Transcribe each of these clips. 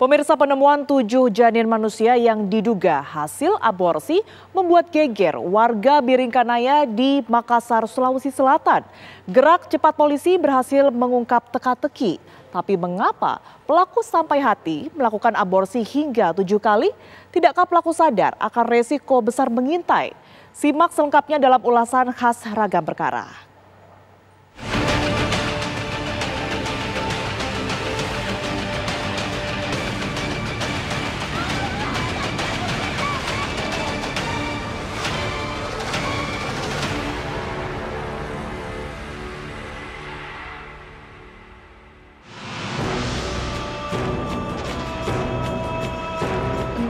Pemirsa, penemuan 7 janin manusia yang diduga hasil aborsi membuat geger warga Biringkanaya di Makassar, Sulawesi Selatan. Gerak cepat polisi berhasil mengungkap teka-teki. Tapi mengapa pelaku sampai hati melakukan aborsi hingga 7 kali? Tidakkah pelaku sadar akan resiko besar mengintai? Simak selengkapnya dalam ulasan khas Ragam Perkara.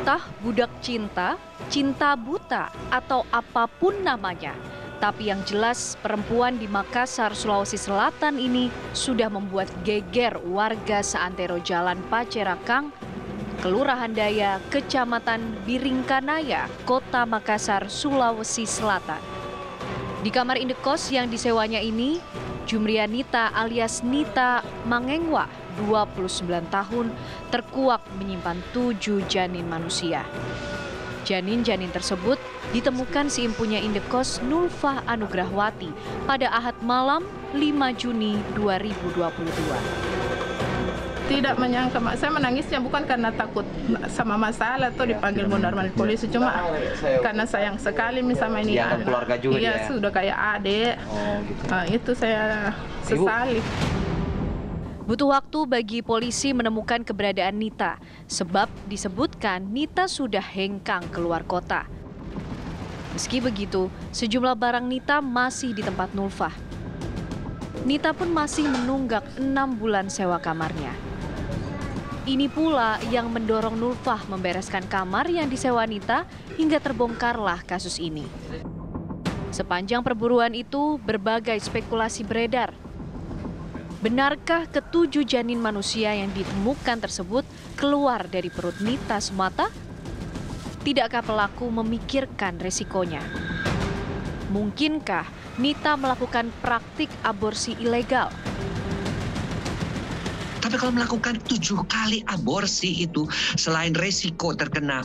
Entah budak cinta, cinta buta, atau apapun namanya. Tapi yang jelas perempuan di Makassar, Sulawesi Selatan ini sudah membuat geger warga seantero Jalan Pacerakang, Kelurahan Daya, Kecamatan Biringkanaya, Kota Makassar, Sulawesi Selatan. Di kamar indekos yang disewanya ini, Jumrianita alias Nita Mangengwa, 29 tahun, terkuak menyimpan 7 janin manusia. Janin-janin tersebut ditemukan si impunya indekos Nulfah Anugrahwati pada Ahad malam 5 Juni 2022. Tidak menyangka, saya menangisnya bukan karena takut sama masalah atau dipanggil mundar-mandir polisi, cuma karena sayang sekali sama ini anak. Keluarga juga iya, ya? Sudah kayak adik. Gitu. Itu saya sesali. Butuh waktu bagi polisi menemukan keberadaan Nita, sebab disebutkan Nita sudah hengkang keluar kota. Meski begitu, sejumlah barang Nita masih di tempat Nulfah. Nita pun masih menunggak 6 bulan sewa kamarnya. Ini pula yang mendorong Nulfah membereskan kamar yang disewa Nita hingga terbongkarlah kasus ini. Sepanjang perburuan itu, berbagai spekulasi beredar. Benarkah ke-7 janin manusia yang ditemukan tersebut keluar dari perut Nita semata? Tidakkah pelaku memikirkan resikonya? Mungkinkah Nita melakukan praktik aborsi ilegal? Tapi kalau melakukan 7 kali aborsi itu, selain resiko terkena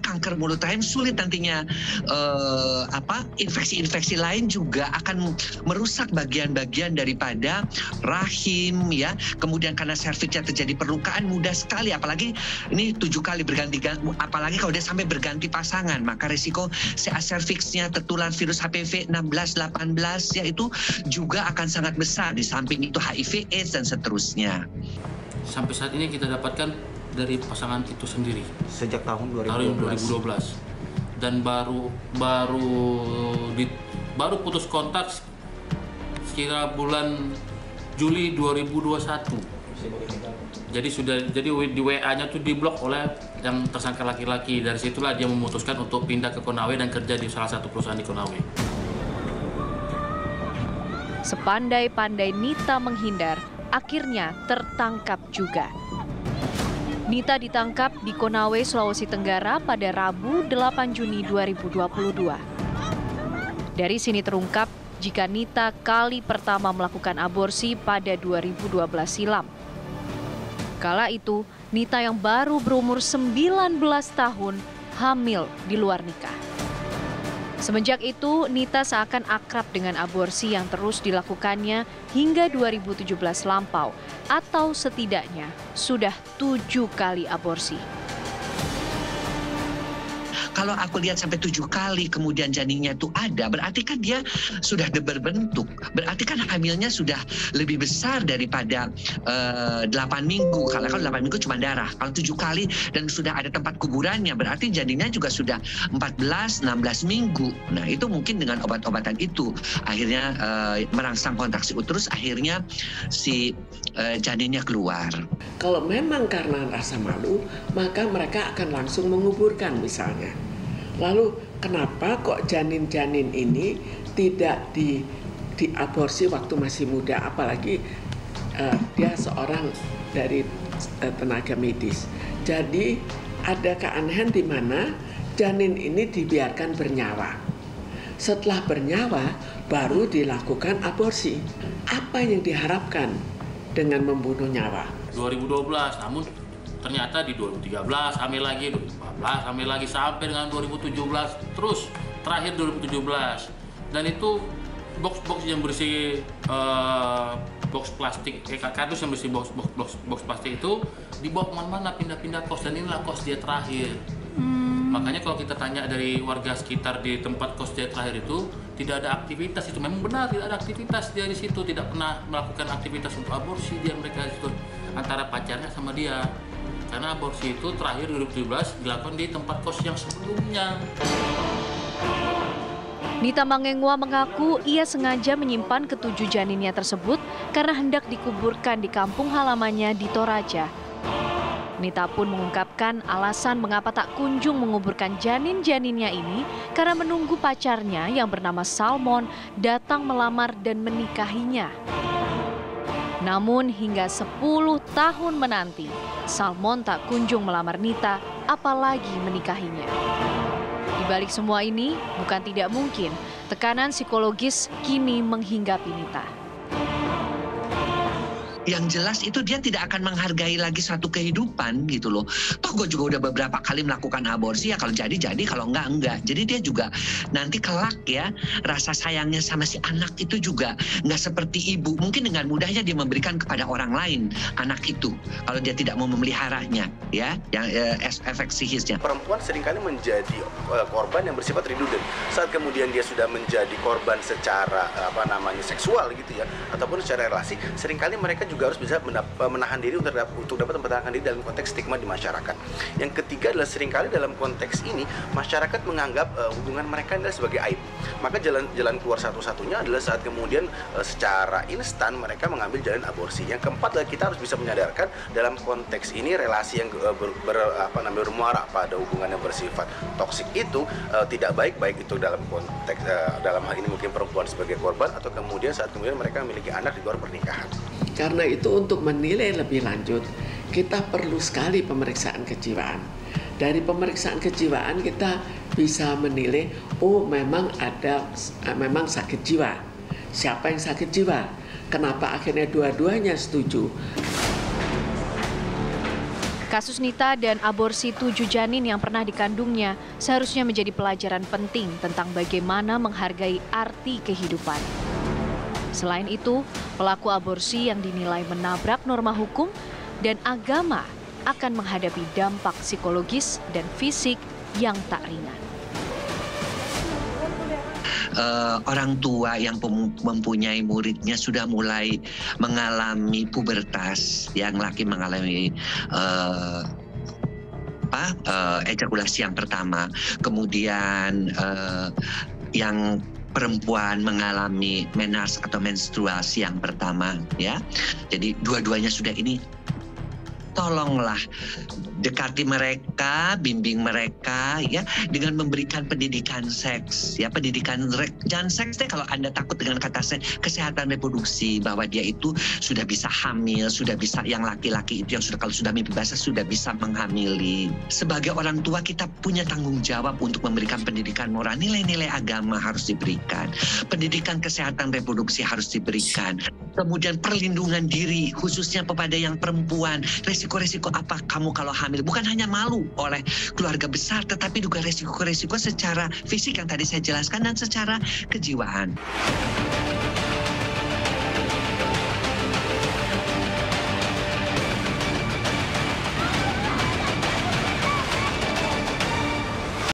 kanker mulut rahim, sulit nantinya infeksi-infeksi lain juga akan merusak bagian-bagian daripada rahim ya. Kemudian karena serviksnya terjadi perlukaan mudah sekali, apalagi ini 7 kali berganti-ganti, apalagi kalau dia sampai berganti pasangan, maka resiko serviksnya tertular virus HPV 16-18 ya itu juga akan sangat besar. Di samping itu HIV/AIDS dan seterusnya. Sampai saat ini kita dapatkan dari pasangan itu sendiri Sejak tahun 2012 dan baru putus kontak sekira bulan Juli 2021. Jadi di WA-nya tuh diblok oleh yang tersangka laki-laki. Dari situlah dia memutuskan untuk pindah ke Konawe dan kerja di salah satu perusahaan di Konawe. Sepandai-pandai Nita menghindar, akhirnya tertangkap juga. Nita ditangkap di Konawe, Sulawesi Tenggara pada Rabu 8 Juni 2022. Dari sini terungkap jika Nita kali pertama melakukan aborsi pada 2012 silam. Kala itu, Nita yang baru berumur 19 tahun hamil di luar nikah. Semenjak itu, Nita seakan akrab dengan aborsi yang terus dilakukannya hingga 2017 lampau, atau setidaknya sudah 7 kali aborsi. Kalau aku lihat sampai 7 kali kemudian janinnya itu ada, berarti kan dia sudah berbentuk. Berarti kan hamilnya sudah lebih besar daripada 8 minggu. Kalau 8 minggu cuma darah. Kalau 7 kali dan sudah ada tempat kuburannya, berarti janinnya juga sudah 14-16 minggu. Nah itu mungkin dengan obat-obatan itu akhirnya merangsang kontraksi uterus, akhirnya si janinnya keluar. Kalau memang karena rasa malu, maka mereka akan langsung menguburkan misalnya. Lalu kenapa kok janin-janin ini tidak diaborsi waktu masih muda, apalagi dia seorang dari tenaga medis. Jadi ada keanehan di mana janin ini dibiarkan bernyawa. Setelah bernyawa baru dilakukan aborsi. Apa yang diharapkan dengan membunuh nyawa? 2012, namun Ternyata di 2013 hamil lagi, 2014 hamil lagi, sampai dengan 2017, terus terakhir 2017. Dan itu box-box yang berisi box plastik, kardus yang berisi box plastik itu dibawa kemana-mana, pindah-pindah kos, dan inilah kos dia terakhir. Makanya kalau kita tanya dari warga sekitar di tempat kos dia terakhir itu, tidak ada aktivitas itu. Memang benar tidak ada aktivitas dia di situ, tidak pernah melakukan aktivitas untuk aborsi dia mereka itu antara pacarnya sama dia. Karena aborsi itu terakhir 2017 dilakukan di tempat kos yang sebelumnya. Nita Mangengwa mengaku ia sengaja menyimpan ketujuh janinnya tersebut karena hendak dikuburkan di kampung halamannya di Toraja. Nita pun mengungkapkan alasan mengapa tak kunjung menguburkan janin-janinnya ini karena menunggu pacarnya yang bernama Salmon datang melamar dan menikahinya. Namun hingga 10 tahun menanti, Salmon tak kunjung melamar Nita, apalagi menikahinya. Di balik semua ini, bukan tidak mungkin tekanan psikologis kini menghinggapi Nita. Yang jelas itu dia tidak akan menghargai lagi satu kehidupan gitu loh. Toh gue juga udah beberapa kali melakukan aborsi, ya kalau jadi, kalau enggak. Jadi dia juga nanti kelak ya, rasa sayangnya sama si anak itu juga nggak seperti ibu. Mungkin dengan mudahnya dia memberikan kepada orang lain anak itu, kalau dia tidak mau memeliharanya ya, yang efek psikisnya. Perempuan seringkali menjadi korban yang bersifat redundant. Saat kemudian dia sudah menjadi korban secara seksual gitu ya, ataupun secara relasi, seringkali mereka juga harus bisa menahan diri untuk dapat mempertahankan diri dalam konteks stigma di masyarakat. Yang ketiga adalah seringkali dalam konteks ini masyarakat menganggap hubungan mereka adalah sebagai aib. Maka jalan keluar satu-satunya adalah saat kemudian secara instan mereka mengambil jalan aborsi. Yang keempat adalah kita harus bisa menyadarkan dalam konteks ini relasi yang bermuara pada hubungan yang bersifat toksik itu tidak baik itu dalam konteks dalam hal ini mungkin perempuan sebagai korban atau kemudian saat kemudian mereka memiliki anak di luar pernikahan. Karena itu untuk menilai lebih lanjut, kita perlu sekali pemeriksaan kejiwaan. Dari pemeriksaan kejiwaan kita bisa menilai, oh memang sakit jiwa. Siapa yang sakit jiwa? Kenapa akhirnya dua-duanya setuju? Kasus Nita dan aborsi 7 janin yang pernah dikandungnya seharusnya menjadi pelajaran penting tentang bagaimana menghargai arti kehidupan. Selain itu, pelaku aborsi yang dinilai menabrak norma hukum dan agama akan menghadapi dampak psikologis dan fisik yang tak ringan. Orang tua yang mempunyai muridnya sudah mulai mengalami pubertas, yang laki mengalami ejakulasi yang pertama, kemudian yang perempuan mengalami menarche atau menstruasi yang pertama ya. Jadi dua-duanya sudah ini, tolonglah dekati mereka, bimbing mereka ya dengan memberikan pendidikan seks ya, pendidikan jangan seks deh kalau Anda takut dengan kata seks, kesehatan reproduksi, bahwa dia itu sudah bisa hamil, sudah bisa, yang laki-laki itu yang sudah, kalau sudah mimpi basah sudah bisa menghamili. Sebagai orang tua kita punya tanggung jawab untuk memberikan pendidikan moral, nilai-nilai agama harus diberikan, pendidikan kesehatan reproduksi harus diberikan, kemudian perlindungan diri khususnya kepada yang perempuan, resiko-resiko apa kamu kalau hamil, bukan hanya malu oleh keluarga besar, tetapi juga resiko-resiko secara fisik yang tadi saya jelaskan dan secara kejiwaan.